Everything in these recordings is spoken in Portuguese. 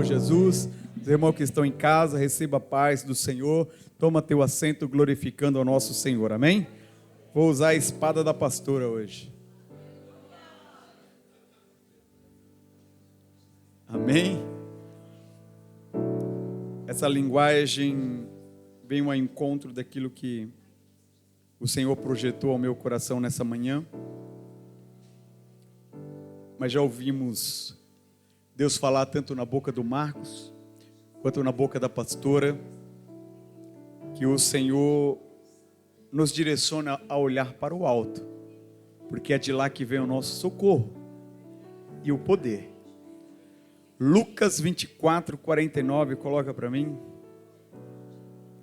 Senhor Jesus. Os irmãos que estão em casa, receba a paz do Senhor. Toma teu assento glorificando ao nosso Senhor, amém? Vou usar a espada da pastora hoje. Amém? Essa linguagem vem ao encontro daquilo que o Senhor projetou ao meu coração nessa manhã. Mas já ouvimos Deus falar tanto na boca do Marcos, quanto na boca da pastora, que o Senhor nos direciona a olhar para o alto, porque é de lá que vem o nosso socorro e o poder. Lucas 24, 49, coloca para mim.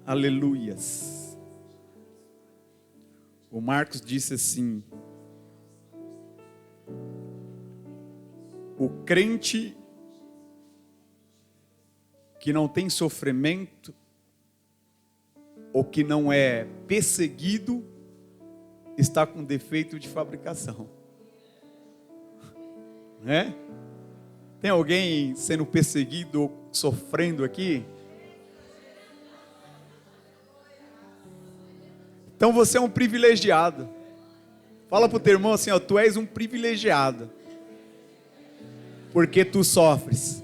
Aleluias. O Marcos disse assim: o crente que não tem sofrimento, ou que não é perseguido, está com defeito de fabricação. Né? Tem alguém sendo perseguido ou sofrendo aqui? Então você é um privilegiado. Fala para o teu irmão assim, ó, tu és um privilegiado, porque tu sofres.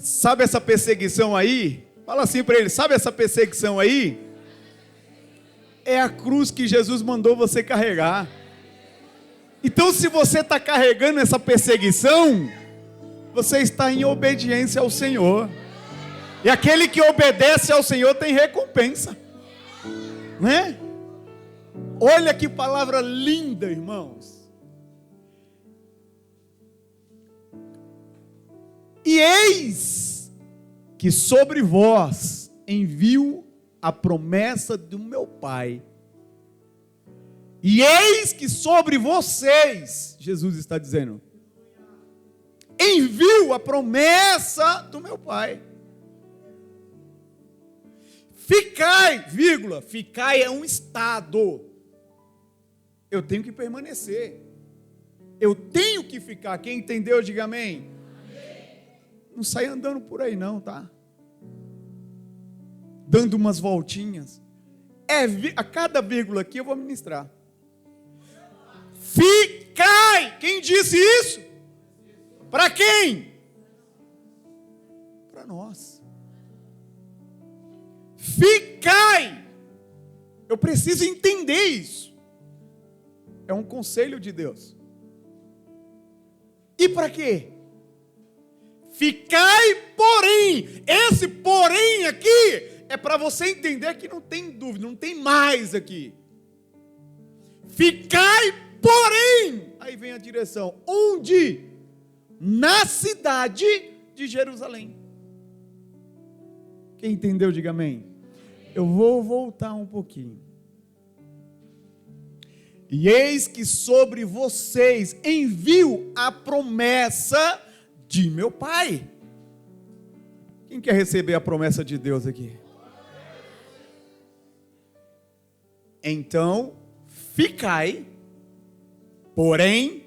Sabe essa perseguição aí? Fala assim para ele, sabe essa perseguição aí? É a cruz que Jesus mandou você carregar. Então se você está carregando essa perseguição, você está em obediência ao Senhor. E aquele que obedece ao Senhor tem recompensa. Né? Olha que palavra linda, irmãos. E eis que sobre vós envio a promessa do meu Pai. E eis que sobre vocês, Jesus está dizendo, envio a promessa do meu Pai. Ficai, vírgula, ficai é um estado. Eu tenho que permanecer. Eu tenho que ficar. Quem entendeu, diga amém. Não sai andando por aí não, tá? Dando umas voltinhas. A cada vírgula aqui eu vou ministrar. Ficai! Quem disse isso? Para quem? Para nós. Ficai! Eu preciso entender isso. É um conselho de Deus. E para quê? Ficai, porém. Esse porém aqui é para você entender que não tem dúvida, não tem mais aqui. Ficai, porém. Aí vem a direção. Onde? Na cidade de Jerusalém. Quem entendeu, diga amém. Eu vou voltar um pouquinho. E eis que sobre vocês envio a promessa de meu Pai. Quem quer receber a promessa de Deus aqui? Então, ficai, porém,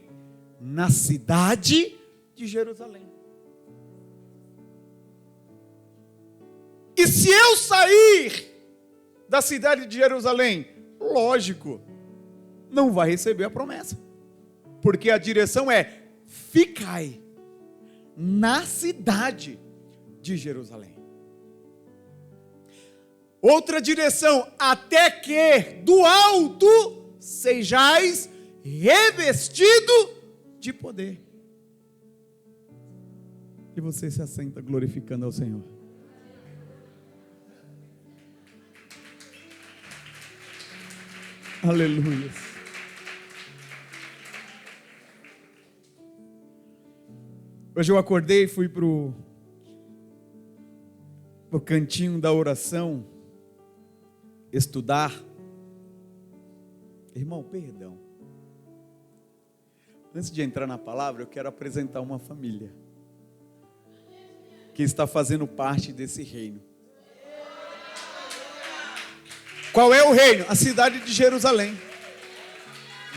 na cidade de Jerusalém. E se eu sair da cidade de Jerusalém, lógico, não vai receber a promessa. Porque a direção é, ficai na cidade de Jerusalém. Outra direção, até que do alto sejais revestido de poder. E você se assenta glorificando ao Senhor. Aleluia. Hoje eu acordei e fui pro cantinho da oração estudar. Irmão, perdão. Antes de entrar na palavra, eu quero apresentar uma família que está fazendo parte desse reino. Qual é o reino? A cidade de Jerusalém.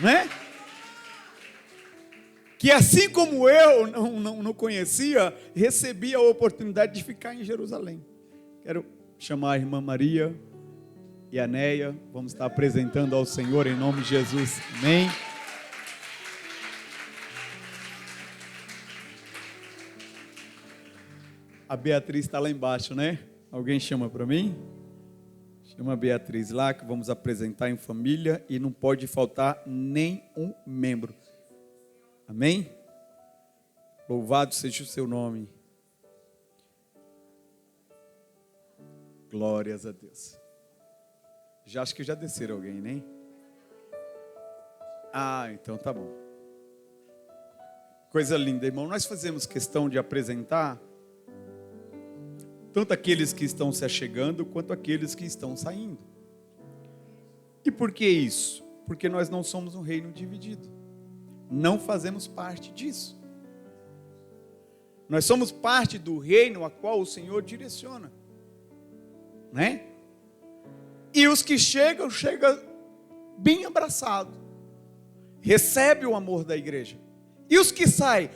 Não é? que assim como eu não conhecia, recebi a oportunidade de ficar em Jerusalém. Quero chamar a irmã Maria e a Neia, vamos estar apresentando ao Senhor em nome de Jesus, amém? A Beatriz está lá embaixo, né? Alguém chama para mim? Chama a Beatriz lá, que vamos apresentar em família e não pode faltar nem um membro. Amém? Louvado seja o seu nome. Glórias a Deus. Acho que já desceram alguém, né? Então tá bom. Coisa linda, irmão. Nós fazemos questão de apresentar tanto aqueles que estão se achegando, quanto aqueles que estão saindo. E por que isso? Porque nós não somos um reino dividido. Não fazemos parte disso. Nós somos parte do reino a qual o Senhor direciona. Né? E os que chegam bem abraçados. Recebe o amor da igreja. E os que saem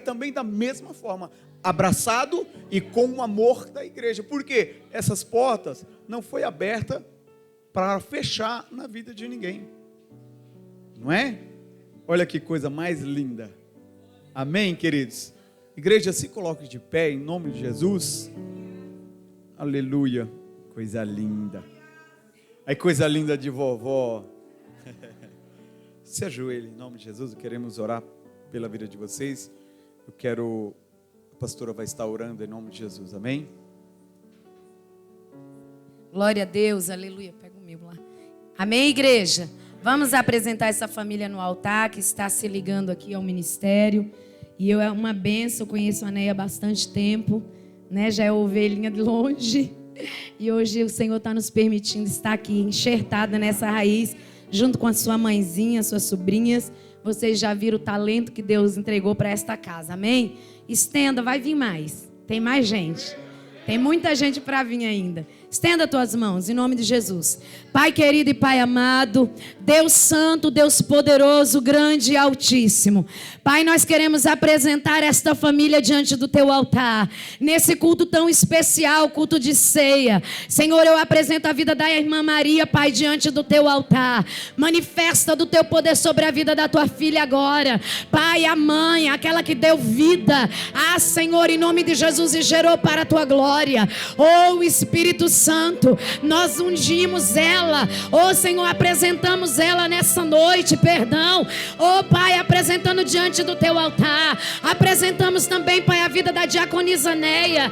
também da mesma forma, abraçado e com o amor da igreja. Porque essas portas não foi aberta para fechar na vida de ninguém. Não é? Olha que coisa mais linda. Amém, queridos? Igreja, se coloque de pé em nome de Jesus. Aleluia. Coisa linda. Aí, coisa linda de vovó. Se ajoelhe em nome de Jesus. Queremos orar pela vida de vocês. A pastora vai estar orando em nome de Jesus, amém? Glória a Deus, aleluia. Pega o meu lá. Amém, igreja? Vamos apresentar essa família no altar que está se ligando aqui ao ministério. E é uma bênção, eu conheço a Neia há bastante tempo, né? Já é ovelhinha de longe. E hoje o Senhor está nos permitindo estar aqui, enxertada nessa raiz, junto com a sua mãezinha, suas sobrinhas. Vocês já viram o talento que Deus entregou para esta casa, amém? Estenda, vai vir mais. Tem mais gente. Tem muita gente para vir ainda. Estenda tuas mãos, em nome de Jesus. Pai querido e Pai amado, Deus santo, Deus poderoso, grande e altíssimo. Pai, nós queremos apresentar esta família diante do teu altar. Nesse culto tão especial, culto de ceia. Senhor, eu apresento a vida da irmã Maria, Pai, diante do teu altar. Manifesta do teu poder sobre a vida da tua filha agora. Pai, a mãe, aquela que deu vida. Senhor, em nome de Jesus e gerou para a tua glória. Espírito Santo, nós ungimos ela. Senhor, apresentamos ela nessa noite, perdão. Pai, apresentando diante do teu altar. Apresentamos também, Pai, a vida da diaconisa Neia.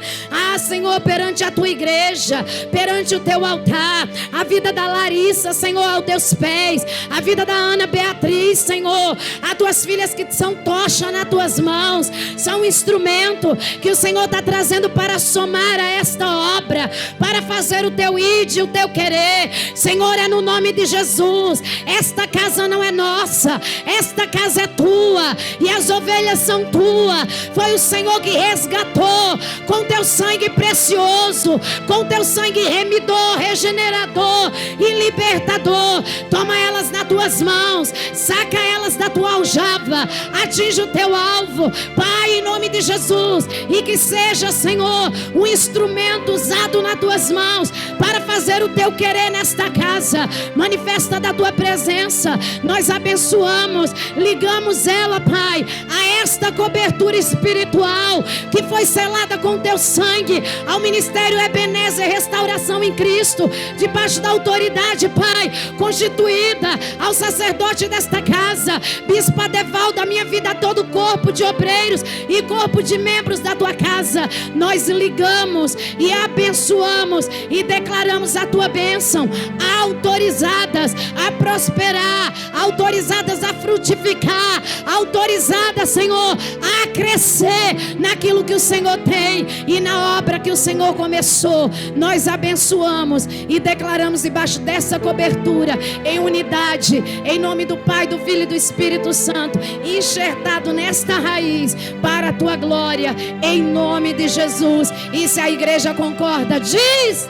Senhor, perante a tua igreja, perante o teu altar. A vida da Larissa, Senhor, aos teus pés. A vida da Ana Beatriz, Senhor. As tuas filhas que são tocha nas tuas mãos. São um instrumento que o Senhor está trazendo para somar a esta obra. Para fazer o teu ide, o teu querer. Senhor, é no nome de Jesus. Esta casa não é nossa, esta casa é tua, e as ovelhas são tuas. Foi o Senhor que resgatou com teu sangue precioso, com teu sangue remidor, regenerador e libertador. Toma elas nas tuas mãos, saca elas da tua aljava, atinge o teu alvo, Pai, em nome de Jesus. E que seja, Senhor, um instrumento usado nas tuas mãos para fazer o teu querer nesta casa. Manifesta da tua presença. Nós abençoamos, ligamos ela, Pai, a esta cobertura espiritual que foi selada com teu sangue, ao ministério Ebenezer Restauração em Cristo, debaixo da autoridade, Pai, constituída ao sacerdote desta casa, Bispo Adevaldo, da minha vida, todo o corpo de obreiros e corpo de membros da tua casa. Nós ligamos e abençoamos e declaramos a tua bênção, autorizadas a prosperar, autorizadas a frutificar, autorizadas, Senhor, a crescer naquilo que o Senhor tem e na obra que o Senhor começou. Nós abençoamos e declaramos debaixo dessa cobertura, em unidade, em nome do Pai, do Filho e do Espírito Santo, enxertado nesta raiz, para a tua glória, em nome de Jesus. E se a igreja concorda, diz: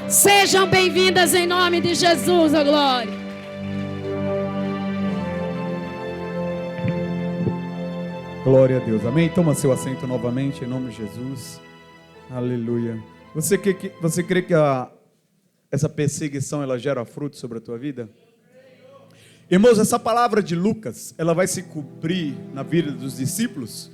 sejam bem-vindas em nome de Jesus, ó glória. Glória a Deus, amém? Toma seu assento novamente, em nome de Jesus. Aleluia. Você crê que essa perseguição, ela gera fruto sobre a tua vida? Irmãos, essa palavra de Lucas, ela vai se cumprir na vida dos discípulos,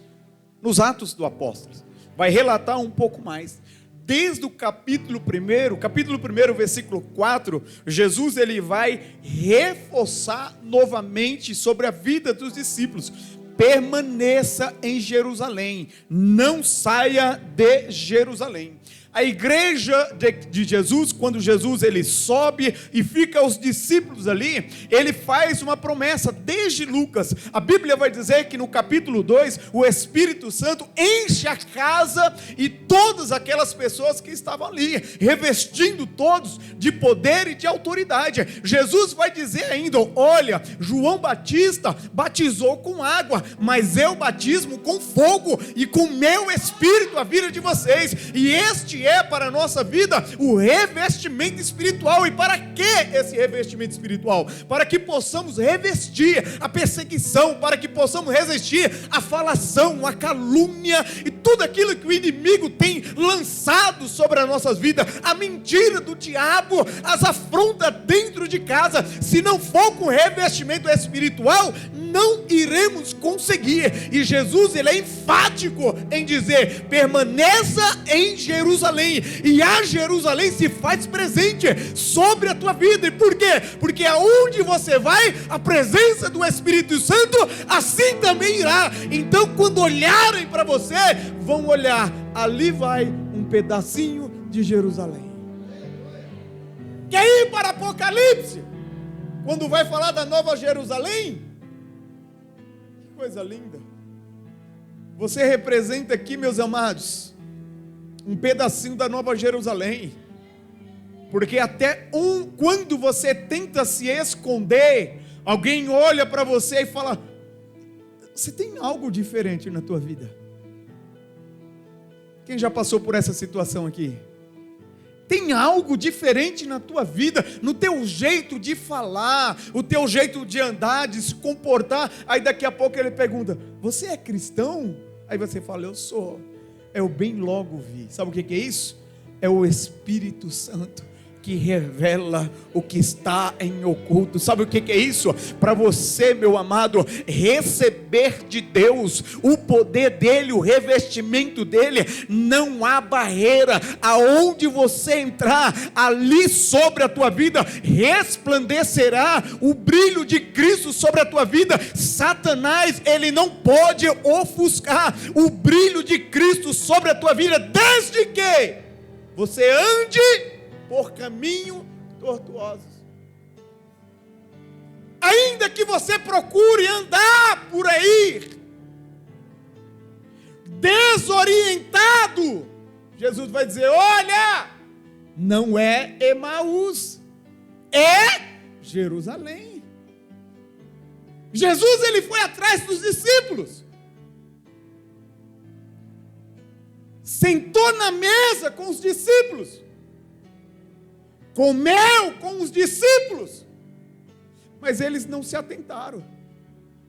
nos Atos do Apóstolo. Vai relatar um pouco mais. Desde o capítulo 1, versículo 4, Jesus ele vai reforçar novamente sobre a vida dos discípulos. Permaneça em Jerusalém, não saia de Jerusalém. A igreja de Jesus, quando Jesus ele sobe e fica os discípulos ali, ele faz uma promessa desde Lucas. A Bíblia vai dizer que no capítulo 2, o Espírito Santo enche a casa e todas aquelas pessoas que estavam ali, revestindo todos de poder e de autoridade. Jesus vai dizer ainda, olha, João Batista batizou com água, mas eu batismo com fogo e com meu Espírito a vida de vocês. E este é para a nossa vida o revestimento espiritual. E para que esse revestimento espiritual? Para que possamos revestir a perseguição, para que possamos resistir a falação, a calúnia e tudo aquilo que o inimigo tem lançado sobre as nossas vidas, a mentira do diabo, as afrontas dentro de casa. Se não for com revestimento espiritual, não iremos conseguir. E Jesus ele é enfático em dizer, permaneça em Jerusalém, e a Jerusalém se faz presente sobre a tua vida. E por quê? Porque aonde você vai, a presença do Espírito Santo assim também irá. Então quando olharem para você, vão olhar, ali vai um pedacinho de Jerusalém. Quer ir para Apocalipse? Quando vai falar da Nova Jerusalém? Que coisa linda. Você representa aqui, meus amados, um pedacinho da Nova Jerusalém. Porque quando você tenta se esconder, alguém olha para você e fala, você tem algo diferente na tua vida. Quem já passou por essa situação aqui? Tem algo diferente na tua vida, no teu jeito de falar, o teu jeito de andar, de se comportar. Aí daqui a pouco ele pergunta, você é cristão? Aí você fala, eu sou. Eu bem logo vi. Sabe o que é isso? É o Espírito Santo que revela o que está em oculto. Sabe o que é isso? Para você, meu amado, receber de Deus o poder dele, o revestimento dele, não há barreira. Aonde você entrar, ali sobre a tua vida resplandecerá o brilho de Cristo sobre a tua vida. Satanás, ele não pode ofuscar o brilho de Cristo sobre a tua vida, desde que você ande por caminho tortuosos. Ainda que você procure andar por aí desorientado, Jesus vai dizer, olha, não é Emaús, é Jerusalém. Jesus ele foi atrás dos discípulos, sentou na mesa com os discípulos, comeu com os discípulos, mas eles não se atentaram,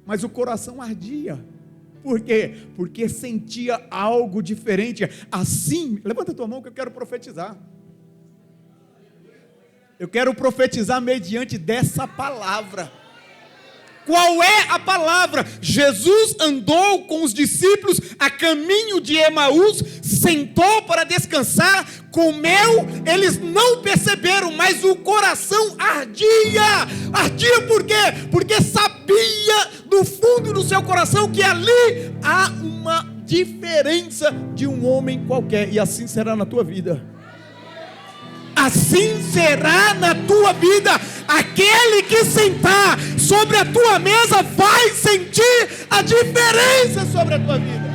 mas o coração ardia. Por quê? Porque sentia algo diferente. Assim, levanta a tua mão que eu quero profetizar. Eu quero profetizar mediante dessa palavra. Qual é a palavra? Jesus andou com os discípulos a caminho de Emaús, sentou para descansar, comeu, eles não perceberam, mas o coração ardia. Ardia por quê? Porque sabia do fundo do seu coração que ali há uma diferença de um homem qualquer. E assim será na tua vida. Assim será na tua vida. Aquele que sentar sobre a tua mesa vai sentir a diferença sobre a tua vida.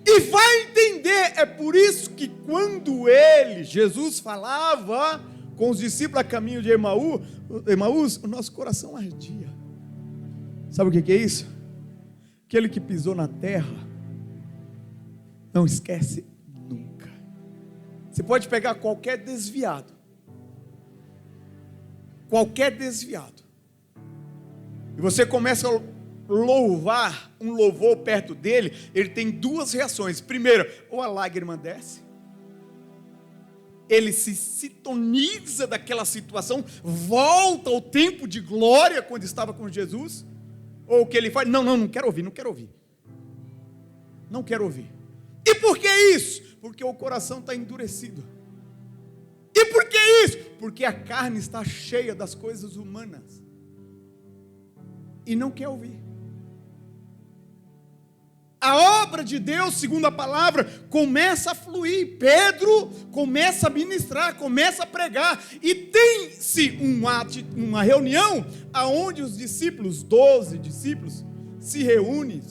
E vai entender. É por isso que quando Jesus falava com os discípulos a caminho de Emaús, o nosso coração ardia. Sabe o que é isso? Aquele que pisou na terra não esquece nunca. Você pode pegar qualquer desviado, e você começa a louvar um louvor perto dele, ele tem duas reações. Primeiro, ou a lágrima desce, ele se sintoniza daquela situação, volta ao tempo de glória quando estava com Jesus, ou o que ele faz? Não quero ouvir, não quero ouvir. Não quero ouvir. E por que isso? Porque o coração está endurecido. E por que isso? Porque a carne está cheia das coisas humanas e não quer ouvir. A obra de Deus, segundo a palavra, começa a fluir. Pedro começa a ministrar, começa a pregar. E tem-se uma reunião onde os discípulos, 12 discípulos, se reúnem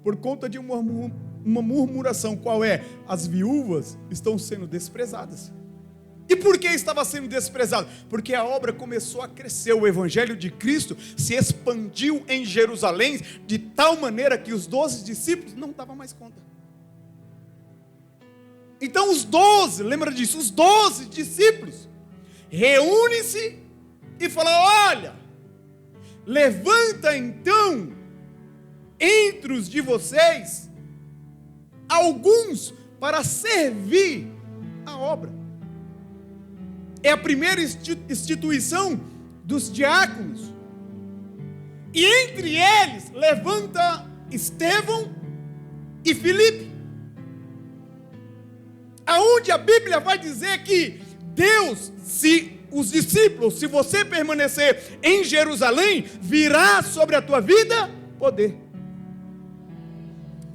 por conta de uma murmuração. Qual é? As viúvas estão sendo desprezadas. E por que estava sendo desprezado? Porque a obra começou a crescer, o evangelho de Cristo se expandiu em Jerusalém, de tal maneira que os 12 discípulos não davam mais conta. Então os 12, lembra disso, os 12 discípulos, reúnem-se e falam: olha, levanta então, entre os de vocês, alguns para servir a obra. É a primeira instituição dos diáconos. E entre eles, levanta Estevão e Filipe. Aonde a Bíblia vai dizer que Deus, se os discípulos, se você permanecer em Jerusalém, virá sobre a tua vida poder.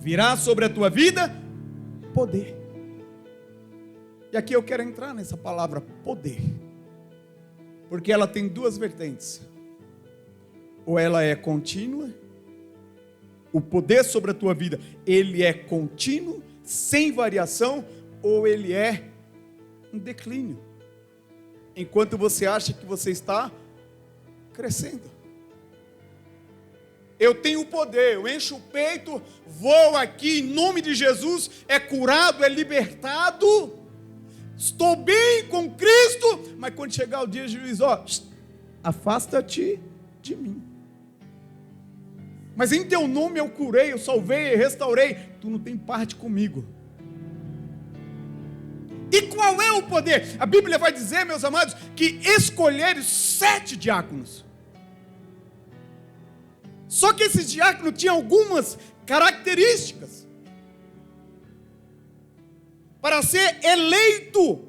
Virá sobre a tua vida poder. E aqui eu quero entrar nessa palavra poder, porque ela tem duas vertentes. Ou ela é contínua, o poder sobre a tua vida, ele é contínuo, sem variação, ou ele é um declínio, enquanto você acha que você está crescendo. Eu tenho poder, eu encho o peito, vou aqui em nome de Jesus, é curado, é libertado, estou bem com Cristo, mas quando chegar o dia de juízo, afasta-te de mim. Mas em teu nome eu curei, eu salvei, eu restaurei, tu não tem parte comigo. E qual é o poder? A Bíblia vai dizer, meus amados, que escolheram 7 diáconos. Só que esses diáconos tinham algumas características para ser eleito,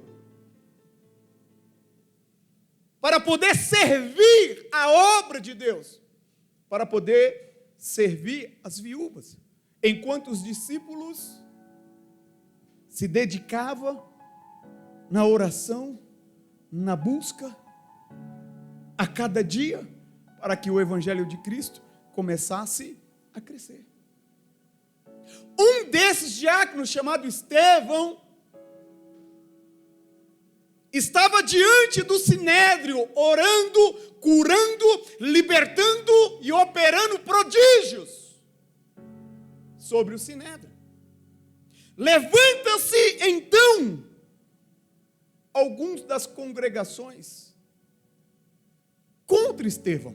para poder servir a obra de Deus, para poder servir as viúvas, enquanto os discípulos se dedicavam na oração, na busca, a cada dia, para que o evangelho de Cristo começasse a crescer. Um desses diáconos, chamado Estevão, estava diante do sinédrio, orando, curando, libertando e operando prodígios sobre o sinédrio. Levanta-se então alguns das congregações contra Estevão.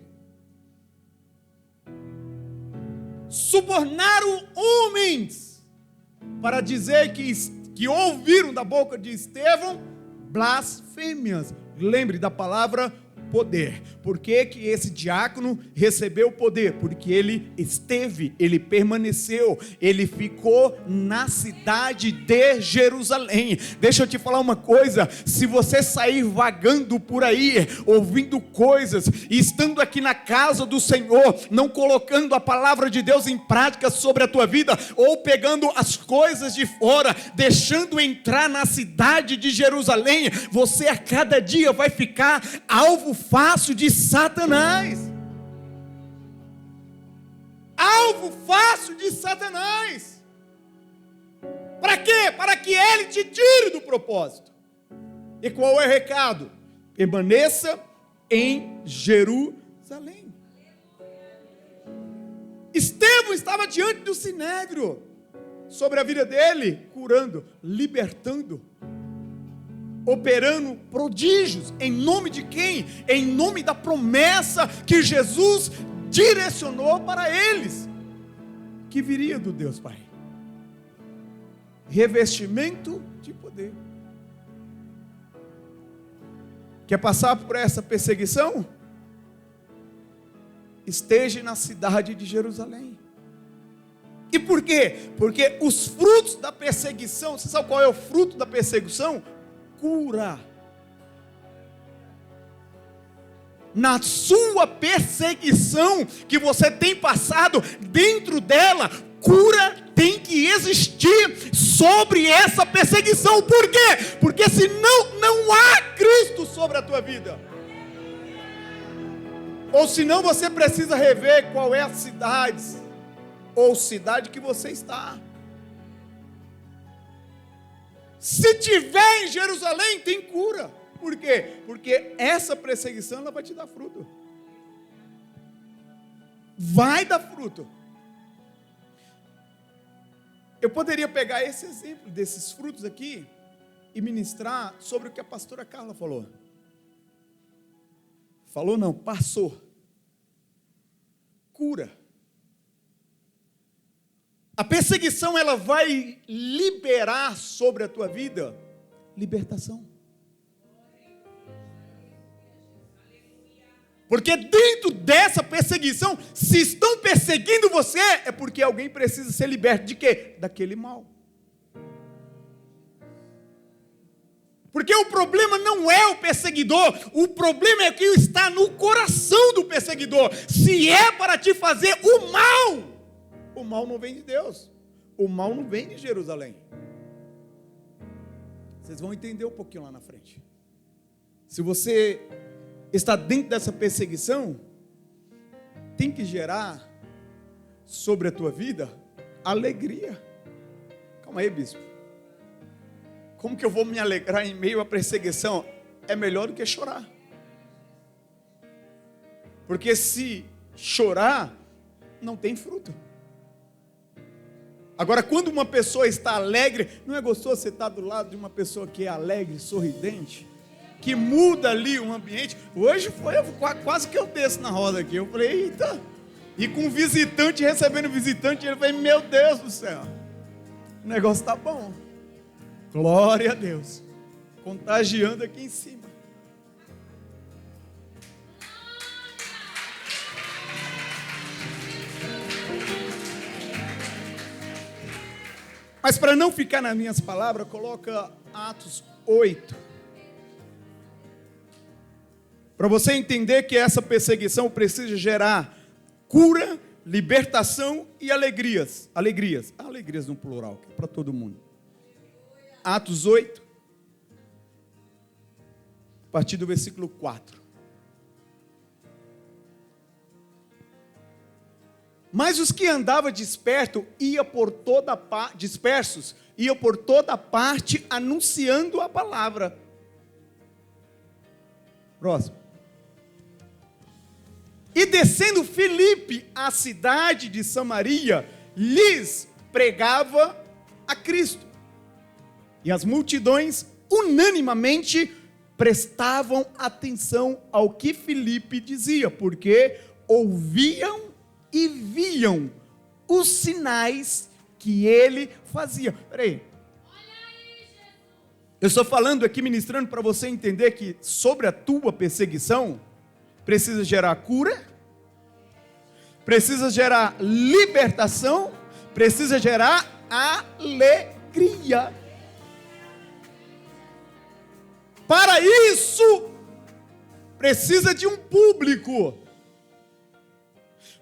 Subornaram homens para dizer que ouviram da boca de Estevão blasfêmias. Lembre da palavra poder. Por que que esse diácono recebeu poder? Porque ele esteve, ele permaneceu, ele ficou na cidade de Jerusalém. Deixa eu te falar uma coisa: se você sair vagando por aí, ouvindo coisas, e estando aqui na casa do Senhor, não colocando a palavra de Deus em prática sobre a tua vida, ou pegando as coisas de fora, deixando entrar na cidade de Jerusalém, você a cada dia vai ficar alvo fácil de Satanás. Alvo fácil de Satanás. Para quê? Para que ele te tire do propósito. E qual é o recado? Permaneça em Jerusalém. Estevão estava diante do sinédrio, sobre a vida dele, curando, libertando, operando prodígios, em nome de quem? Em nome da promessa que Jesus direcionou para eles que viria do Deus Pai. Revestimento de poder. Quer passar por essa perseguição? Esteja na cidade de Jerusalém. E por quê? Porque os frutos da perseguição, você sabe qual é o fruto da perseguição? Cura. Na sua perseguição que você tem passado, dentro dela, cura tem que existir sobre essa perseguição. Por quê? Porque senão não há Cristo sobre a tua vida. Ou senão você precisa rever qual é a cidade ou cidade que você está. Se tiver em Jerusalém, tem cura. Por quê? Porque essa perseguição ela vai te dar fruto. Vai dar fruto. Eu poderia pegar esse exemplo desses frutos aqui e ministrar sobre o que a pastora Carla falou. Falou não, passou. Cura. A perseguição ela vai liberar sobre a tua vida libertação. Porque dentro dessa perseguição, se estão perseguindo você, é porque alguém precisa ser liberto de quê? Daquele mal. Porque o problema não é o perseguidor, o problema é o que está no coração do perseguidor. Se é para te fazer o mal não vem de Deus, o mal não vem de Jerusalém. Vocês vão entender um pouquinho lá na frente. Se você está dentro dessa perseguição, tem que gerar sobre a tua vida alegria. Calma aí, bispo. Como que eu vou me alegrar em meio à perseguição? É melhor do que chorar. Porque se chorar, não tem fruto. Agora, quando uma pessoa está alegre, não é gostoso você estar do lado de uma pessoa que é alegre, sorridente, que muda ali o ambiente. Hoje foi quase que eu desço na roda aqui. Eu falei, eita. E com visitante, recebendo visitante, ele falou, meu Deus do céu, o negócio está bom. Glória a Deus. Contagiando aqui em cima. Mas para não ficar nas minhas palavras, coloca Atos 8. Para você entender que essa perseguição precisa gerar cura, libertação e alegrias. Alegrias no plural, que é para todo mundo. Atos 8, a partir do versículo 4. Mas os que andavam dispersos iam por toda parte anunciando a palavra. Próximo. E descendo Filipe à cidade de Samaria, lhes pregava a Cristo. E as multidões unanimemente prestavam atenção ao que Filipe dizia, porque ouviam e viam os sinais que ele fazia. Peraí. Eu estou falando aqui, ministrando para você entender que sobre a tua perseguição, precisa gerar cura, precisa gerar libertação, precisa gerar alegria. Para isso, precisa de um público.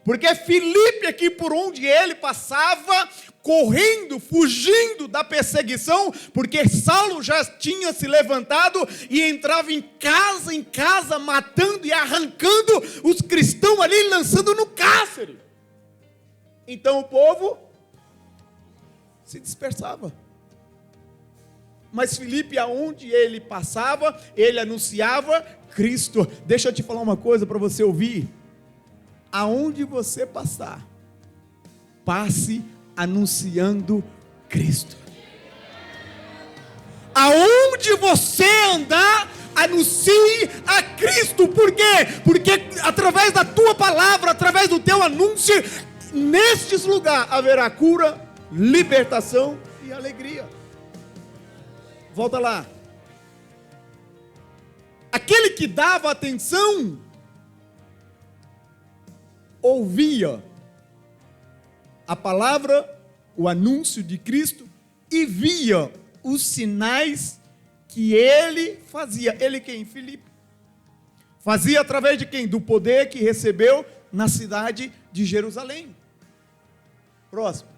Porque Filipe aqui, por onde ele passava, correndo, fugindo da perseguição, porque Saulo já tinha se levantado e entrava em casa, matando e arrancando os cristãos ali, lançando no cárcere. Então o povo se dispersava. Mas Filipe, aonde ele passava, ele anunciava Cristo. Deixa eu te falar uma coisa para você ouvir. Aonde você passar, passe anunciando Cristo. Aonde você andar, Anuncie a Cristo. Por quê? Porque através da tua palavra, através do teu anúncio, nestes lugares haverá cura, libertação e alegria. Volta lá. Aquele que dava atenção ouvia a palavra, o anúncio de Cristo e via os sinais que ele fazia. Ele quem? Filipe. Fazia através de quem? Do poder que recebeu na cidade de Jerusalém. Próximo.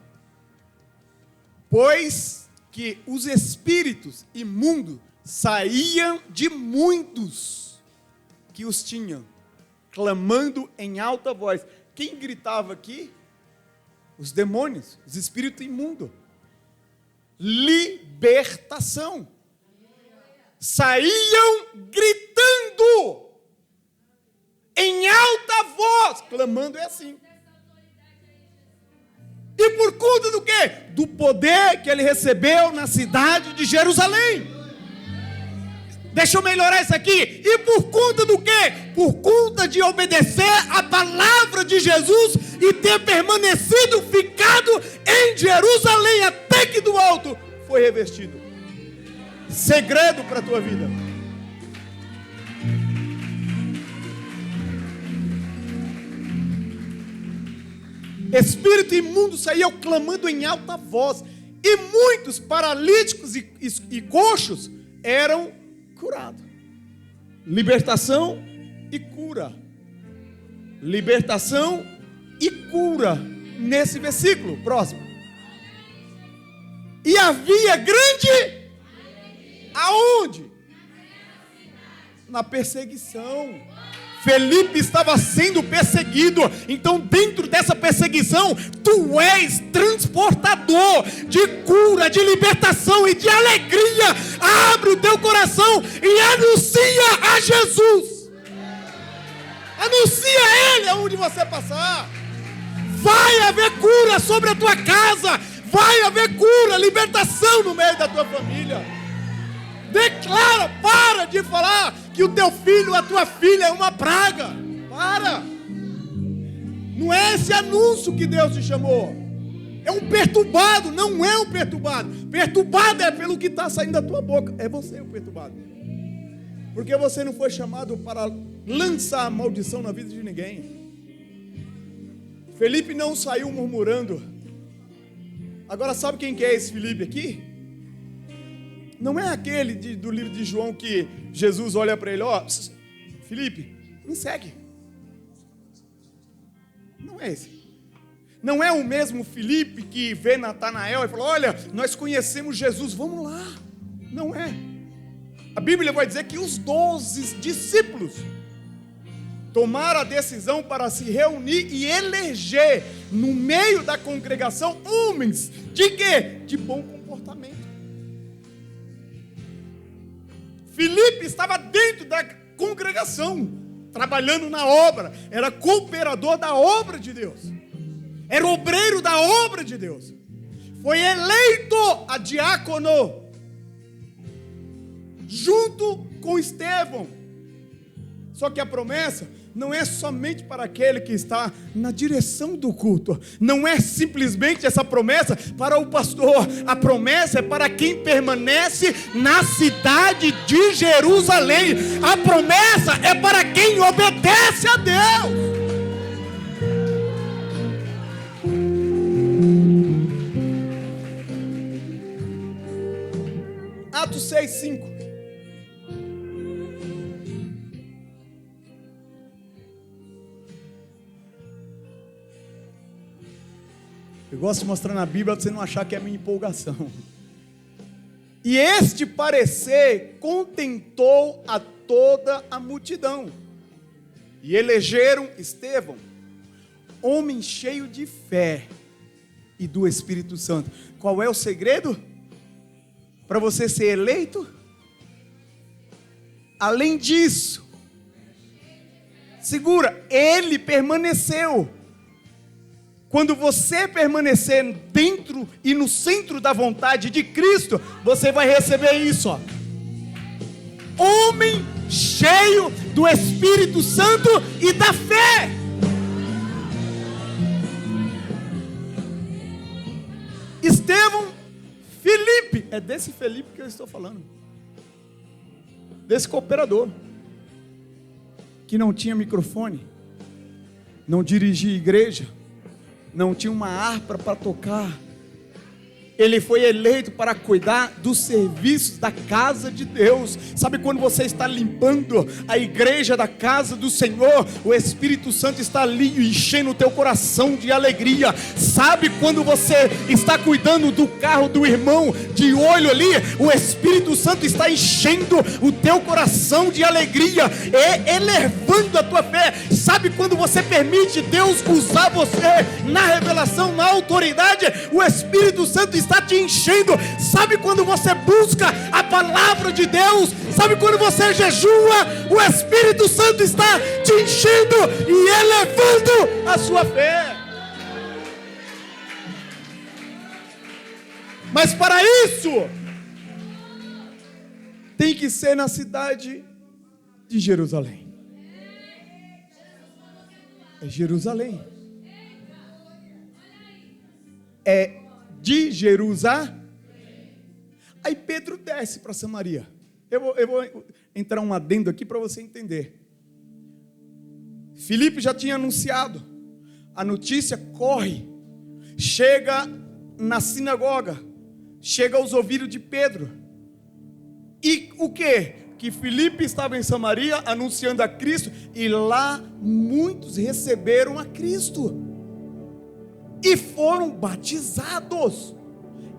Pois que os espíritos imundos saíam de muitos que os tinham, clamando em alta voz. Quem gritava aqui? Os demônios, os espíritos imundos. Libertação. Saíam gritando em alta voz, clamando é assim. E por conta do quê? Do poder que ele recebeu na cidade de Jerusalém. Deixa eu melhorar isso aqui. E por conta do quê? Por conta de obedecer a palavra de Jesus e ter permanecido, ficado em Jerusalém até que do alto foi revestido. Segredo para a tua vida. Espírito imundo saía clamando em alta voz, e muitos paralíticos e coxos eram curados. Libertação e cura. Libertação e cura. Nesse versículo, próximo. E havia grande... Aonde? Na perseguição. Felipe estava sendo perseguido. Então dentro dessa perseguição, tu és transportador de cura, de libertação e de alegria. Abre o teu coração e anuncia a Jesus. Anuncia Ele aonde você passar. Vai haver cura sobre a tua casa. Vai haver cura, libertação no meio da tua família. Declara, para de falar que o teu filho, a tua filha é uma praga. Para. Não é esse anúncio que Deus te chamou. É um perturbado, não é um perturbado. Perturbado é pelo que está saindo da tua boca. É você o perturbado. Porque você não foi chamado para lançar a maldição na vida de ninguém. Felipe não saiu murmurando. Agora sabe quem que é esse Felipe aqui? Não é aquele do livro de João que Jesus olha para ele, ó, Felipe, me segue. Não é esse. Não é o mesmo Felipe que vê Natanael e fala, olha, nós conhecemos Jesus, vamos lá. Não é. A Bíblia vai dizer que os 12 discípulos tomaram a decisão para se reunir e eleger no meio da congregação homens de quê? De bom comportamento. Filipe estava dentro da congregação, trabalhando na obra, era cooperador da obra de Deus, era obreiro da obra de Deus, foi eleito a diácono, junto com Estevão. Só que a promessa não é somente para aquele que está na direção do culto. Não é simplesmente essa promessa para o pastor. A promessa é para quem permanece na cidade de Jerusalém. A promessa é para quem obedece a Deus. Atos 6:5. Eu gosto de mostrar na Bíblia para você não achar que é minha empolgação. E este parecer contentou a toda a multidão. E elegeram Estevão, homem cheio de fé e do Espírito Santo. Qual é o segredo para você ser eleito? Além disso, segura, ele permaneceu. Quando você permanecer dentro e no centro da vontade de Cristo, você vai receber isso, ó. homem cheio do Espírito Santo e da fé. Estevão, Felipe, é desse Felipe que eu estou falando, desse cooperador, que não tinha microfone, não dirigia igreja, não tinha uma harpa para tocar. Ele foi eleito para cuidar dos serviços da casa de Deus. Sabe quando você está limpando a igreja da casa do Senhor, o Espírito Santo está ali enchendo o teu coração de alegria. Sabe quando você está cuidando do carro do irmão de olho ali, o Espírito Santo está enchendo o teu coração de alegria, elevando a tua fé. Sabe quando você permite Deus usar você na revelação, na autoridade, o Espírito Santo está te enchendo. Sabe quando você busca a palavra de Deus, sabe quando você jejua, o Espírito Santo está te enchendo e elevando a sua fé. Mas para isso tem que ser na cidade de Jerusalém. É Jerusalém. É de Jerusalém. Aí Pedro desce para Samaria. Eu vou entrar um adendo aqui para você entender. Filipe já tinha anunciado. A notícia corre. Chega na sinagoga. Chega aos ouvidos de Pedro. E o quê? Que Filipe estava em Samaria anunciando a Cristo, e lá muitos receberam a Cristo e foram batizados.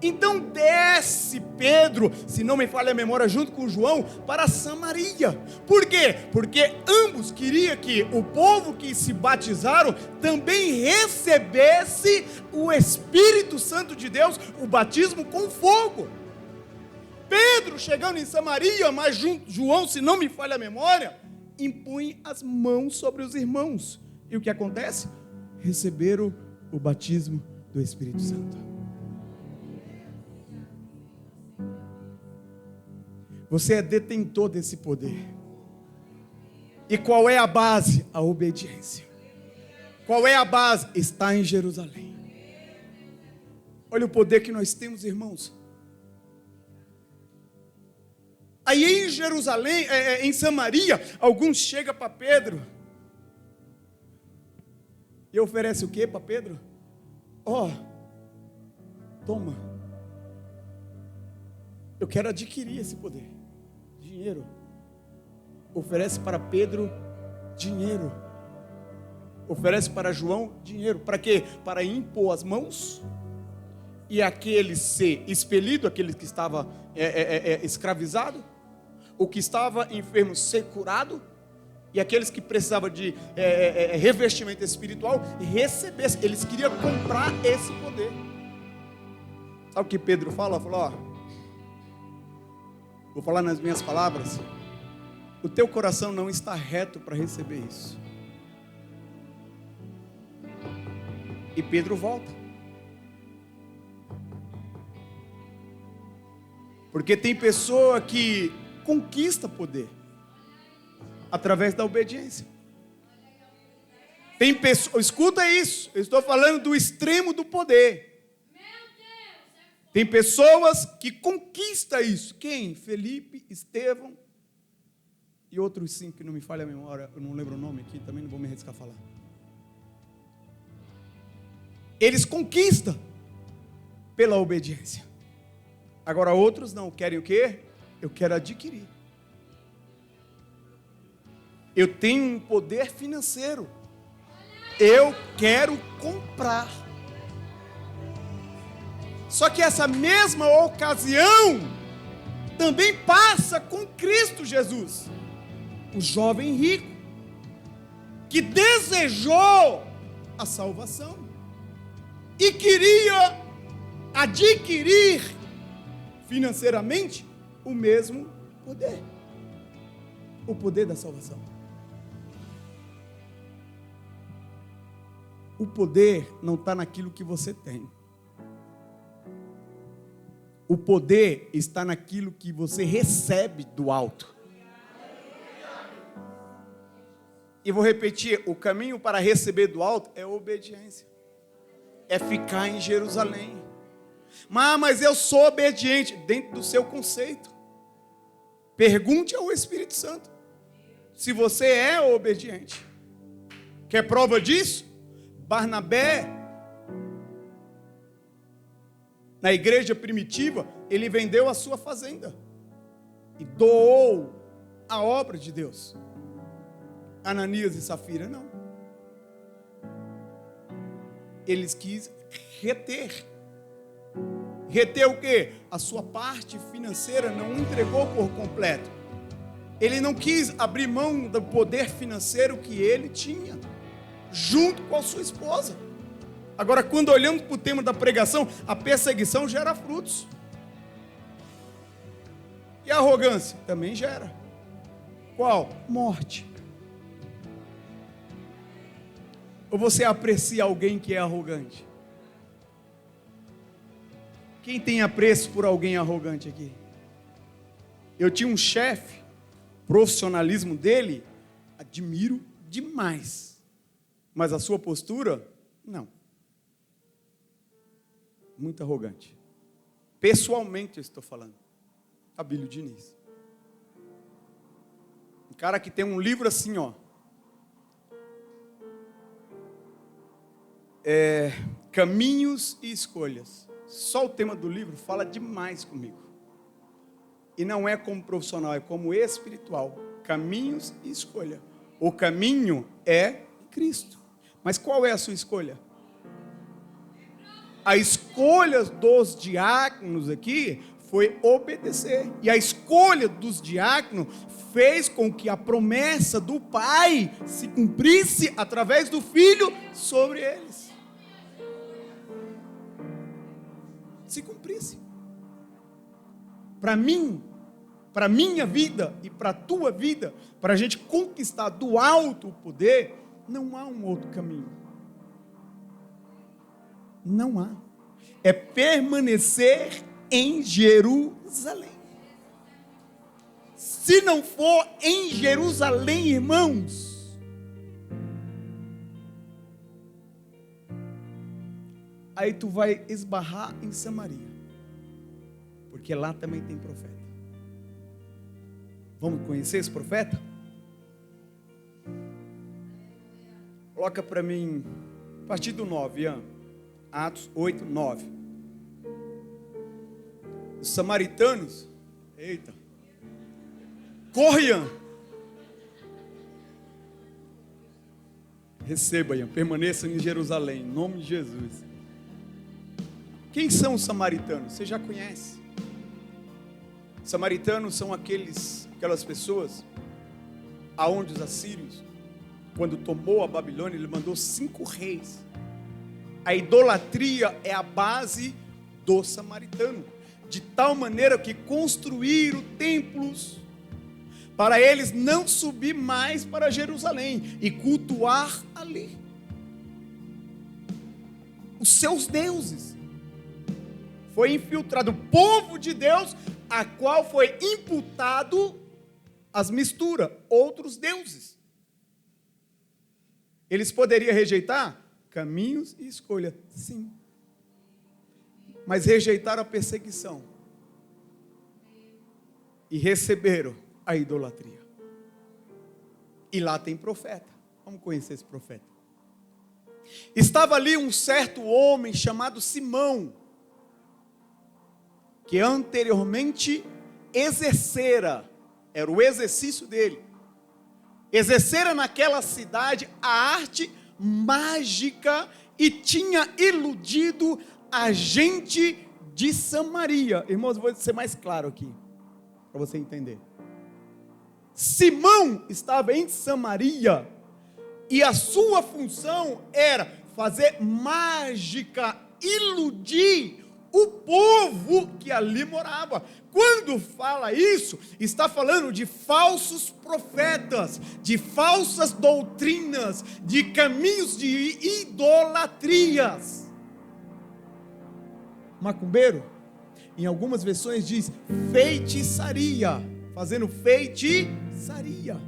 Então desce Pedro, se não me falha a memória, junto com João, para Samaria. Por quê? Porque ambos queriam que o povo que se batizaram também recebesse o Espírito Santo de Deus, o batismo com fogo. Pedro chegando em Samaria, mas João, se não me falha a memória, impõe as mãos sobre os irmãos. E o que acontece? Receberam o batismo do Espírito Santo. Você é detentor desse poder. E qual é a base? A obediência. Qual é a base? Está em Jerusalém. Olha o poder que nós temos, irmãos. Aí em Jerusalém, em Samaria, alguns chegam para Pedro e oferece o que para Pedro? Toma, eu quero adquirir esse poder, dinheiro. Oferece para Pedro dinheiro, oferece para João dinheiro, para quê? Para impor as mãos e aquele ser expelido, aquele que estava escravizado, o que estava enfermo ser curado, e aqueles que precisavam de revestimento espiritual recebessem. Eles queriam comprar esse poder. Sabe o que Pedro fala? Falou, vou falar nas minhas palavras: o teu coração não está reto para receber isso. E Pedro volta. Porque tem pessoa que conquista poder através da obediência. Tem pessoa, escuta isso, eu estou falando do extremo do poder. Tem pessoas que conquistam isso. Quem? Felipe, Estevão e outros 5 que não me falha a memória, eu não lembro o nome aqui, também não vou me arriscar a falar. Eles conquistam pela obediência. Agora outros não querem o quê? Eu quero adquirir. Eu tenho um poder financeiro. Eu quero comprar. Só que essa mesma ocasião também passa com Cristo Jesus. O jovem rico que desejou a salvação e queria adquirir financeiramente o mesmo poder, o poder da salvação. O poder não está naquilo que você tem. O poder está naquilo que você recebe do alto. E vou repetir, o caminho para receber do alto é obediência. É ficar em Jerusalém. Mas eu sou obediente dentro do seu conceito. Pergunte ao Espírito Santo se você é obediente. Quer prova disso? Barnabé, na igreja primitiva, ele vendeu a sua fazenda e doou a obra de Deus. Ananias e Safira não. Eles quis reter. Reter o quê? A sua parte financeira, não entregou por completo. Ele não quis abrir mão do poder financeiro que ele tinha, junto com a sua esposa. Agora, quando olhamos para o tema da pregação, a perseguição gera frutos. E a arrogância? Também gera. Qual? Morte. Ou você aprecia alguém que é arrogante? Quem tem apreço por alguém arrogante aqui? Eu tinha um chefe, profissionalismo dele, admiro demais. Mas a sua postura, não. Muito arrogante. Pessoalmente eu estou falando. Abílio Diniz. Um cara que tem um livro assim, ó. Caminhos e escolhas. Só o tema do livro fala demais comigo. E não é como profissional, é como espiritual. Caminhos e escolha. O caminho é Cristo. Mas qual é a sua escolha? A escolha dos diáconos aqui foi obedecer. E a escolha dos diáconos fez com que a promessa do Pai se cumprisse através do Filho sobre eles. Se cumprisse. Para mim, para minha vida e para a tua vida, para a gente conquistar do alto o poder, não há um outro caminho. Não há. É permanecer em Jerusalém. Se não for em Jerusalém, irmãos, aí tu vai esbarrar em Samaria, porque lá também tem profeta. Vamos conhecer esse profeta? Coloca para mim, a partir do 9, Ian. Atos 8, 9. Os samaritanos, eita, corre, Ian. Receba, Ian, permaneça em Jerusalém, em nome de Jesus. Quem são os samaritanos? Você já conhece. Samaritanos são aquelas pessoas aonde os assírios, quando tomou a Babilônia, ele mandou 5 reis. A idolatria é a base do samaritano, de tal maneira que construíram templos para eles não subir mais para Jerusalém e cultuar ali os seus deuses. Foi infiltrado o povo de Deus, a qual foi imputado as misturas, outros deuses. Eles poderiam rejeitar caminhos e escolha, sim. Mas rejeitaram a perseguição e receberam a idolatria. E lá tem profeta. Vamos conhecer esse profeta. Estava ali um certo homem chamado Simão, que anteriormente exercera, era o exercício dele, exercera naquela cidade a arte mágica e tinha iludido a gente de Samaria. Irmãos, eu vou ser mais claro aqui, para você entender. Simão estava em Samaria e a sua função era fazer mágica, iludir o povo que ali morava. Quando fala isso, está falando de falsos profetas, de falsas doutrinas, de caminhos de idolatrias. Macumbeiro, em algumas versões diz feitiçaria, fazendo feitiçaria.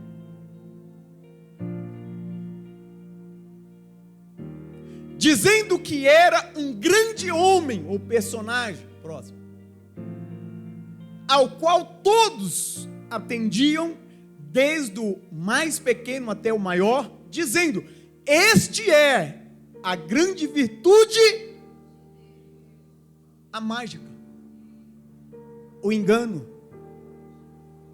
dizendo que era um grande homem, ou personagem, próximo, ao qual todos atendiam, desde o mais pequeno até o maior, dizendo: este é a grande virtude, a mágica, o engano.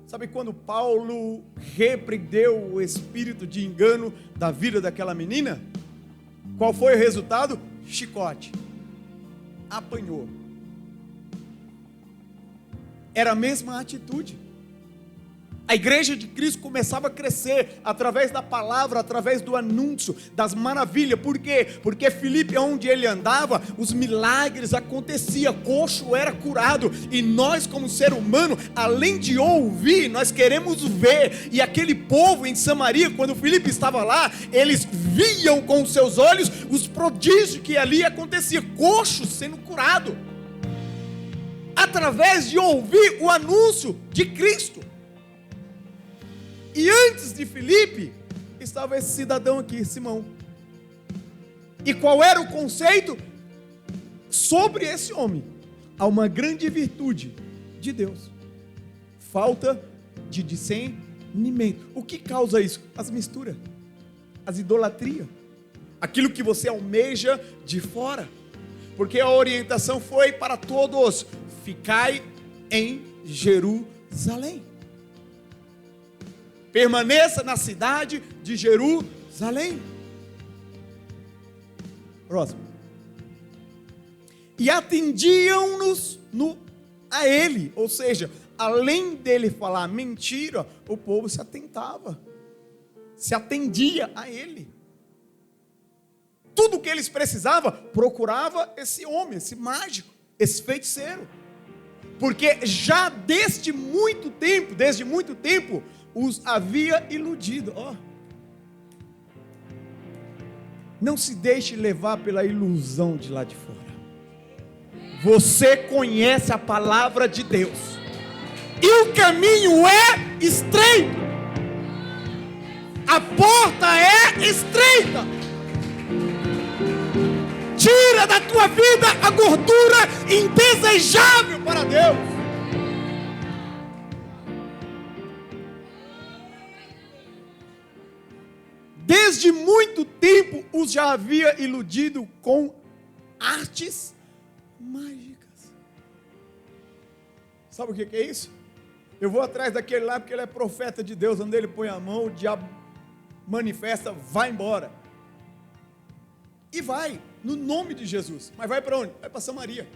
Sabe quando Paulo repreendeu o espírito de engano da vida daquela menina? Qual foi o resultado? Chicote. Apanhou. Era a mesma atitude. A igreja de Cristo começava a crescer através da palavra, através do anúncio, das maravilhas. Por quê? Porque Filipe, onde ele andava, os milagres aconteciam, coxo era curado. E nós, como ser humano, além de ouvir, nós queremos ver. E aquele povo em Samaria, quando Filipe estava lá, eles viam com os seus olhos os prodígios que ali acontecia, coxo sendo curado, através de ouvir o anúncio de Cristo. E antes de Filipe, estava esse cidadão aqui, Simão. E qual era o conceito? Sobre esse homem, há uma grande virtude de Deus: falta de discernimento. O que causa isso? As misturas, as idolatrias, aquilo que você almeja de fora. Porque a orientação foi para todos: ficai em Jerusalém. Permaneça na cidade de Jerusalém. Próximo. E atendiam-nos a ele. Ou seja, além dele falar mentira, o povo se atentava, se atendia a ele. Tudo que eles precisavam, procurava esse homem, esse mágico, esse feiticeiro. Porque já desde muito tempo, os havia iludido. Não se deixe levar pela ilusão de lá de fora. Você conhece a palavra de Deus, e o caminho é estreito, a porta é estreita. Tira da tua vida a gordura indesejável para Deus. Desde muito tempo os já havia iludido com artes mágicas. Sabe o que é isso? Eu vou atrás daquele lá porque ele é profeta de Deus. Onde ele põe a mão, o diabo manifesta, vai embora. E vai, no nome de Jesus. Mas vai para onde? Vai para Samaria.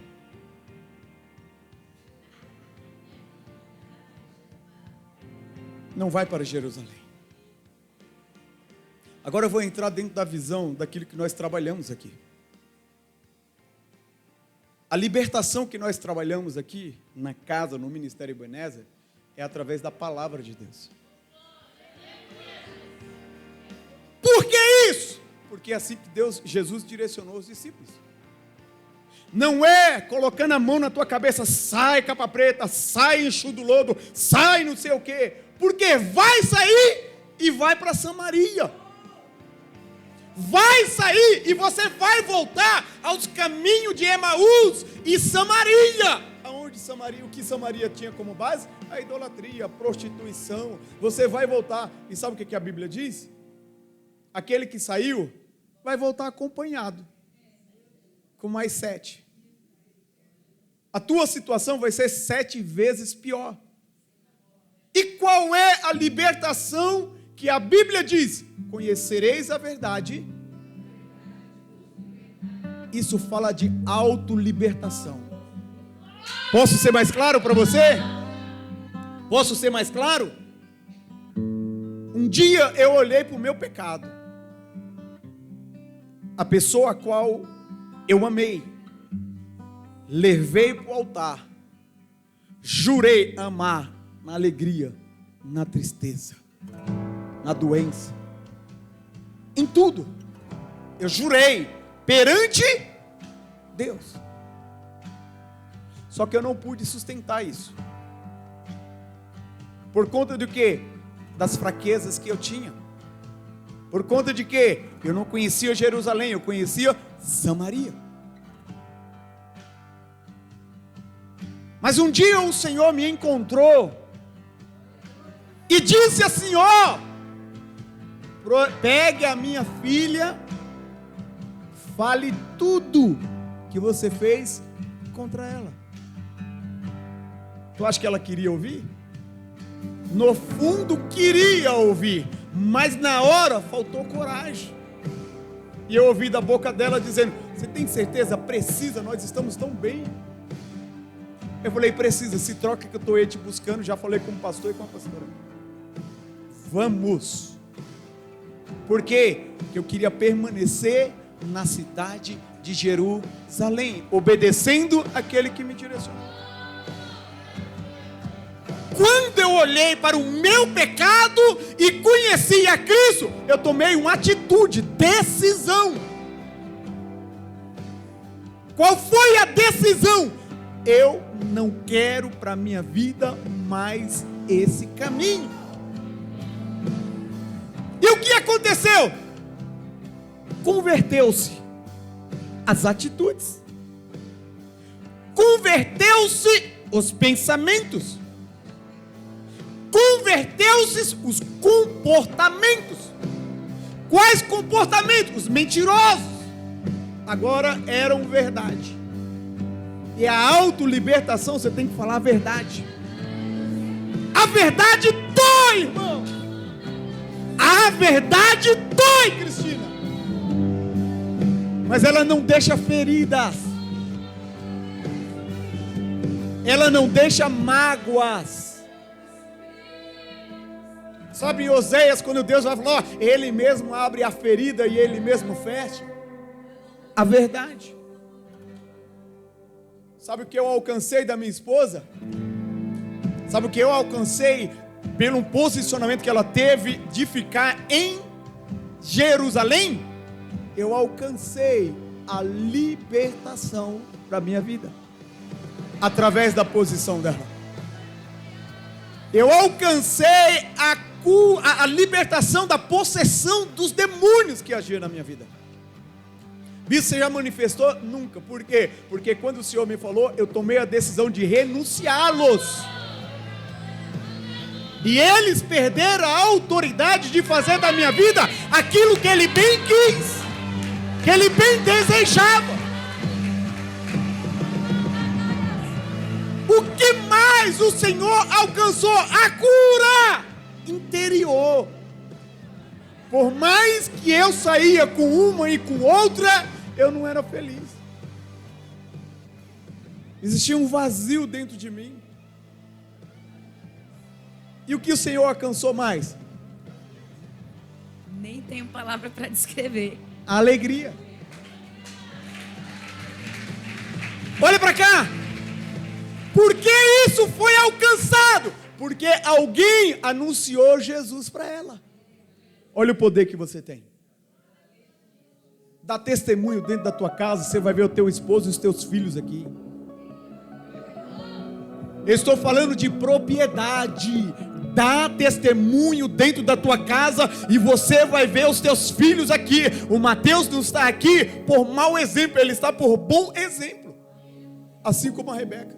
Não vai para Jerusalém. Agora eu vou entrar dentro da visão daquilo que nós trabalhamos aqui. A libertação que nós trabalhamos aqui, na casa, no Ministério Ebenezer, é através da palavra de Deus. Por que isso? Porque é assim que Jesus direcionou os discípulos. Não é colocando a mão na tua cabeça: sai capa preta, sai enxuto do lodo, sai não sei o quê. Porque vai sair e vai para Samaria. Vai sair e você vai voltar aos caminhos de Emaús e Samaria. Aonde Samaria? O que Samaria tinha como base? A idolatria, a prostituição. Você vai voltar. E sabe o que a Bíblia diz? Aquele que saiu vai voltar acompanhado com mais 7. A tua situação vai ser 7 vezes pior. E qual é a libertação que a Bíblia diz? Conhecereis a verdade. Isso fala de autolibertação. Posso ser mais claro para você? Posso ser mais claro? Um dia eu olhei para o meu pecado, a pessoa a qual eu amei, levei para o altar, jurei amar na alegria, na tristeza, na doença, em tudo. Eu jurei perante Deus. Só que eu não pude sustentar isso. Por conta de quê? Das fraquezas que eu tinha. Por conta de quê? Eu não conhecia Jerusalém, eu conhecia Samaria. Mas um dia o Senhor me encontrou e disse assim: ó, pegue a minha filha, fale tudo que você fez contra ela. Tu acha que ela queria ouvir? No fundo queria ouvir, mas na hora faltou coragem. E eu ouvi da boca dela dizendo: você tem certeza? Precisa, nós estamos tão bem. Eu falei: precisa, se troca que eu estou aí te buscando. Já falei com o pastor e com a pastora. Vamos. Por quê? Porque eu queria permanecer na cidade de Jerusalém, obedecendo aquele que me direcionou. Quando eu olhei para o meu pecado e conheci a Cristo, eu tomei uma atitude, decisão. Qual foi a decisão? Eu não quero para a minha vida mais esse caminho. E o que aconteceu? Converteu-se as atitudes, converteu-se os pensamentos, converteu-se os comportamentos. Quais comportamentos? Os mentirosos agora eram verdade. E a autolibertação, você tem que falar a verdade. A verdade dói, irmão. A verdade dói, Cristina. Mas ela não deixa feridas. Ela não deixa mágoas. Sabe em Oséias, quando Deus vai falar, ó, Ele mesmo abre a ferida e Ele mesmo fecha? A verdade. Sabe o que eu alcancei da minha esposa? Sabe o que eu alcancei pelo posicionamento que ela teve de ficar em Jerusalém? Eu alcancei a libertação para a minha vida, através da posição dela. Eu alcancei a libertação da possessão dos demônios que agiam na minha vida. Isso você já manifestou? Nunca. Por quê? Porque quando o Senhor me falou, eu tomei a decisão de renunciá-los. E eles perderam a autoridade de fazer da minha vida aquilo que Ele bem quis, que Ele bem desejava. O que mais o Senhor alcançou? A cura interior. Por mais que eu saía com uma e com outra, eu não era feliz. Existia um vazio dentro de mim. E o que o Senhor alcançou mais? Nem tenho palavra para descrever. A alegria. Olha para cá. Por que isso foi alcançado? Porque alguém anunciou Jesus para ela. Olha o poder que você tem. Dá testemunho dentro da tua casa. Você vai ver o teu esposo e os teus filhos aqui. Eu estou falando de propriedade. Dá testemunho dentro da tua casa e você vai ver os teus filhos aqui. O Mateus não está aqui por mau exemplo, ele está por bom exemplo. Assim como a Rebeca.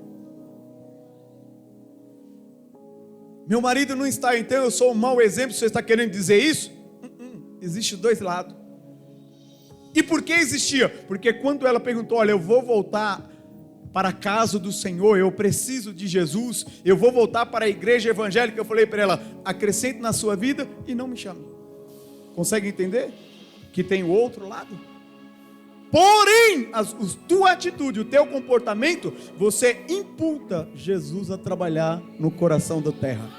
Meu marido não está, então eu sou um mau exemplo. Você está querendo dizer isso? Existe dois lados. E por que existia? Porque quando ela perguntou, olha, eu vou voltar para a casa do Senhor, eu preciso de Jesus, eu vou voltar para a igreja evangélica, eu falei para ela, acrescente na sua vida e não me chame. Consegue entender? Que tem o outro lado. Porém, tua atitude, o teu comportamento, você imputa Jesus a trabalhar no coração da terra.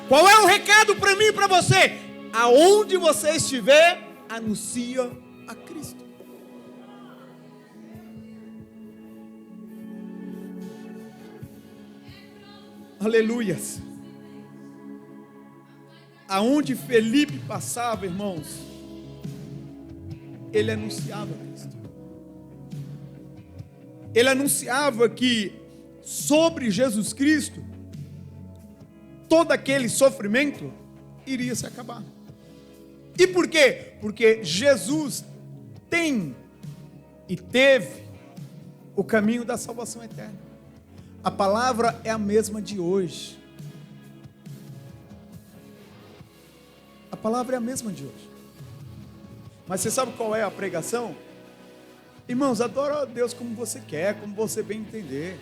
Qual é o recado para mim e para você? Aonde você estiver, anuncia a Cristo. Aleluias. Aonde Felipe passava, irmãos, ele anunciava Cristo. Ele anunciava que sobre Jesus Cristo todo aquele sofrimento iria se acabar. E por quê? Porque Jesus tem e teve o caminho da salvação eterna. A palavra é a mesma de hoje. A palavra é a mesma de hoje. Mas você sabe qual é a pregação? Irmãos, adora a Deus como você quer, como você bem entender.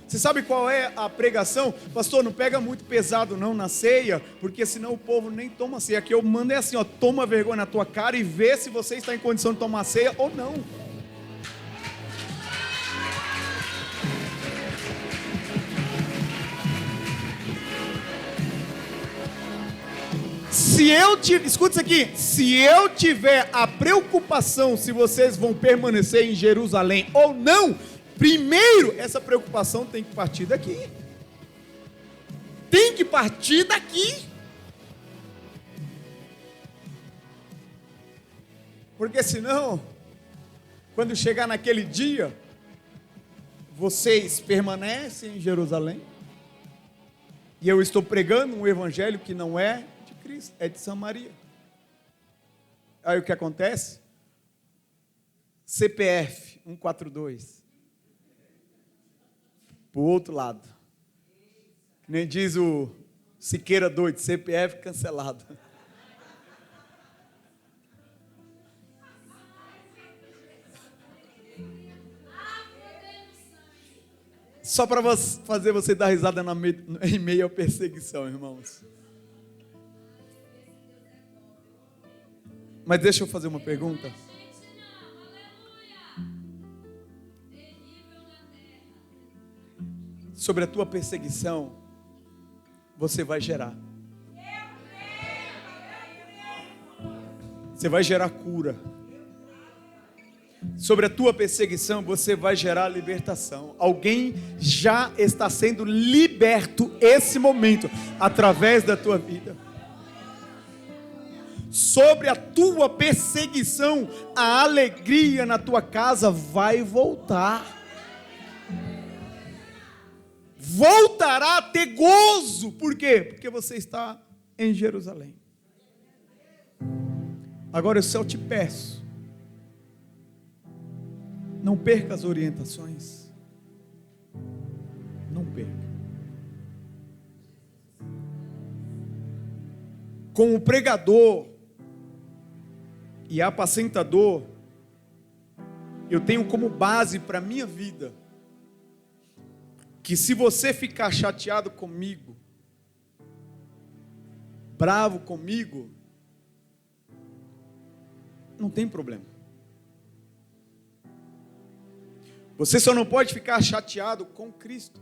Você sabe qual é a pregação? Pastor, não pega muito pesado não na ceia, porque senão o povo nem toma ceia. Aqui eu mando é assim, ó, toma vergonha na tua cara e vê se você está em condição de tomar ceia ou não. Escuta isso aqui, se eu tiver a preocupação se vocês vão permanecer em Jerusalém ou não, primeiro essa preocupação tem que partir daqui. Tem que partir daqui. Porque senão, quando chegar naquele dia, vocês permanecem em Jerusalém, e eu estou pregando um evangelho que não é de Cristo, é de Samaria. Aí o que acontece? CPF 142. Para o outro lado. Que nem diz o Siqueira doido, CPF cancelado. Só para fazer você dar risada em meio à perseguição, irmãos. Mas deixa eu fazer uma pergunta. Sobre a tua perseguição, você vai gerar. Você vai gerar cura. Sobre a tua perseguição, você vai gerar libertação. Alguém já está sendo liberto esse momento, através da tua vida. Sobre a tua perseguição, a alegria na tua casa vai voltar. Voltará a ter gozo. Por quê? Porque você está em Jerusalém. Agora eu só te peço, não perca as orientações. Não perca. Como pregador e apacentador, eu tenho como base para a minha vida que se você ficar chateado comigo, bravo comigo, não tem problema. Você só não pode ficar chateado com Cristo.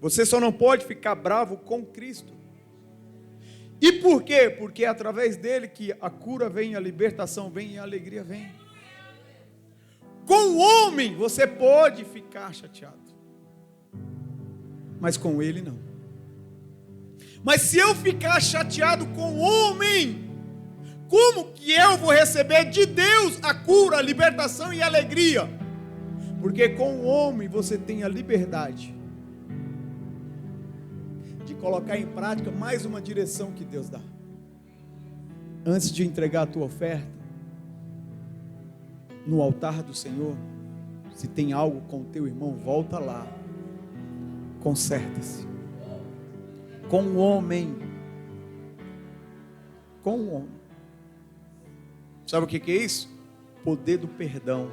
Você só não pode ficar bravo com Cristo. E por quê? Porque é através dele que a cura vem, a libertação vem e a alegria vem. Com o homem você pode ficar chateado, mas com ele não. Mas se eu ficar chateado com o homem, como que eu vou receber de Deus a cura, a libertação e a alegria? Porque com o homem você tem a liberdade de colocar em prática mais uma direção que Deus dá. Antes de entregar a tua oferta no altar do Senhor, se tem algo com o teu irmão, volta lá, conserta-se. Com o homem. Com o homem. Sabe o que é isso? Poder do perdão.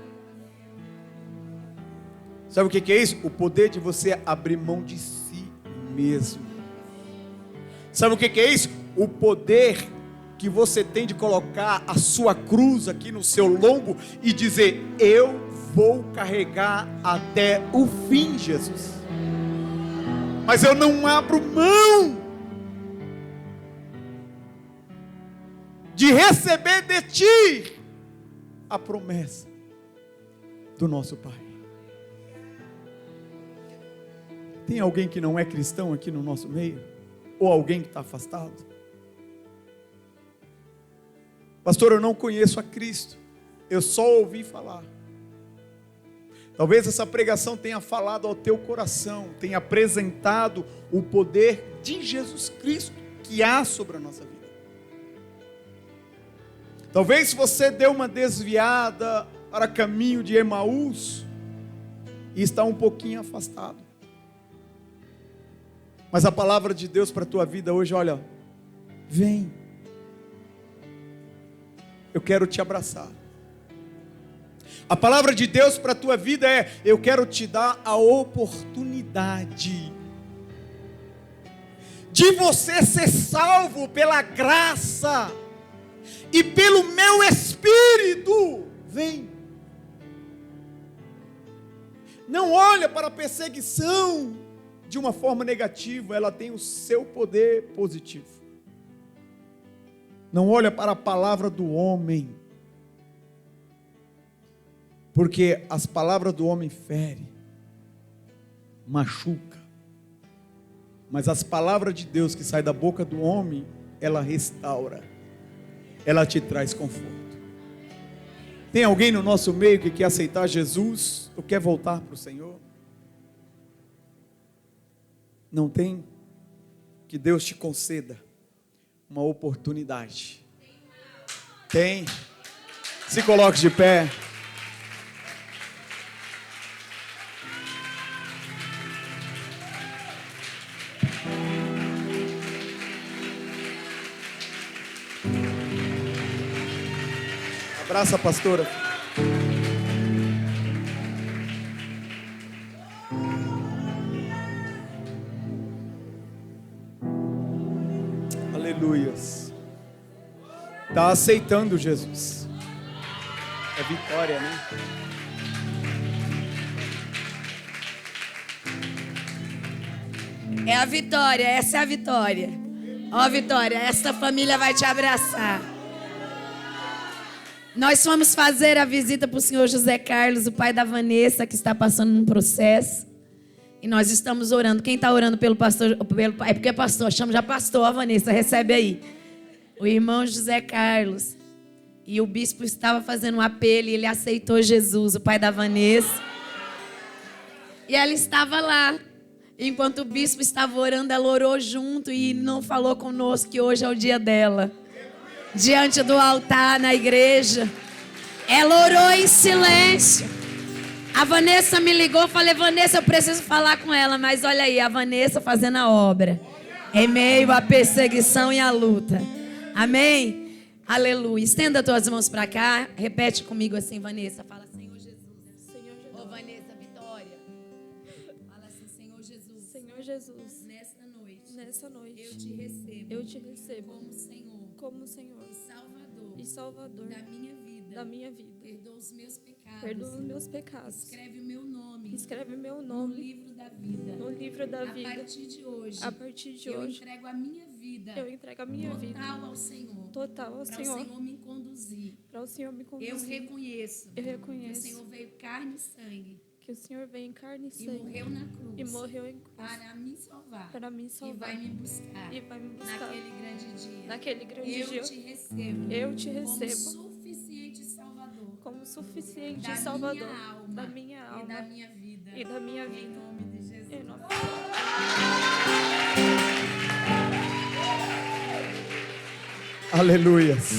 Sabe o que é isso? O poder de você abrir mão de si mesmo. Sabe o que é isso? O poder que você tem de colocar a sua cruz aqui no seu lombo e dizer: eu vou carregar até o fim, Jesus. Mas eu não abro mão de receber de ti a promessa do nosso Pai. Tem alguém que não é cristão aqui no nosso meio? Ou alguém que está afastado? Pastor, eu não conheço a Cristo, eu só ouvi falar. Talvez essa pregação tenha falado ao teu coração, tenha apresentado o poder de Jesus Cristo que há sobre a nossa vida. Talvez você deu uma desviada para caminho de Emaús e está um pouquinho afastado. Mas a palavra de Deus para a tua vida hoje, olha, vem. Eu quero te abraçar. A palavra de Deus para a tua vida é: eu quero te dar a oportunidade de você ser salvo pela graça e pelo meu Espírito. Vem. Não olha para a perseguição de uma forma negativa, ela tem o seu poder positivo. Não olha para a palavra do homem, porque as palavras do homem ferem, machuca, mas as palavras de Deus que saem da boca do homem, ela restaura, ela te traz conforto. Tem alguém no nosso meio que quer aceitar Jesus ou quer voltar para o Senhor? Não tem? Que Deus te conceda uma oportunidade. Tem? Se coloque de pé. Abraça a pastora. Aleluias. Está aceitando Jesus. É vitória, né? É a vitória, essa é a vitória. Ó, Vitória, esta família vai te abraçar. Nós fomos fazer a visita para o senhor José Carlos, o pai da Vanessa, que está passando num processo. E nós estamos orando. Quem está orando pelo pastor? É porque é pastor, chama já pastor, a Vanessa, recebe aí. O irmão José Carlos. E o bispo estava fazendo um apelo e ele aceitou Jesus, o pai da Vanessa. E ela estava lá. Enquanto o bispo estava orando, ela orou junto e não falou conosco que hoje é o dia dela. Diante do altar na igreja, ela orou em silêncio. A Vanessa me ligou, falei: Vanessa, eu preciso falar com ela. Mas olha aí, a Vanessa fazendo a obra em meio à perseguição e à luta. Amém? Aleluia. Estenda tuas mãos para cá. Repete comigo assim, Vanessa. Fala: Senhor Jesus. Senhor Jesus. Ô, Vanessa, Vitória. Fala assim: Senhor Jesus. Senhor Jesus. Nesta noite. Eu te recebo. Como Senhor. E Salvador. Da minha vida. Perdoa os meus pecados. Escreve o meu nome. No livro da vida. A partir de hoje. Eu entrego a minha vida. Total ao Senhor. Para o Senhor me conduzir. Eu reconheço. Que o Senhor veio carne e sangue. em carne e sangue. E morreu em cruz. Para me salvar. E vai me buscar. Naquele grande dia. Eu te recebo. Como suficiente Salvador. Da minha alma. E da minha vida. Em nome de Jesus. Aleluias.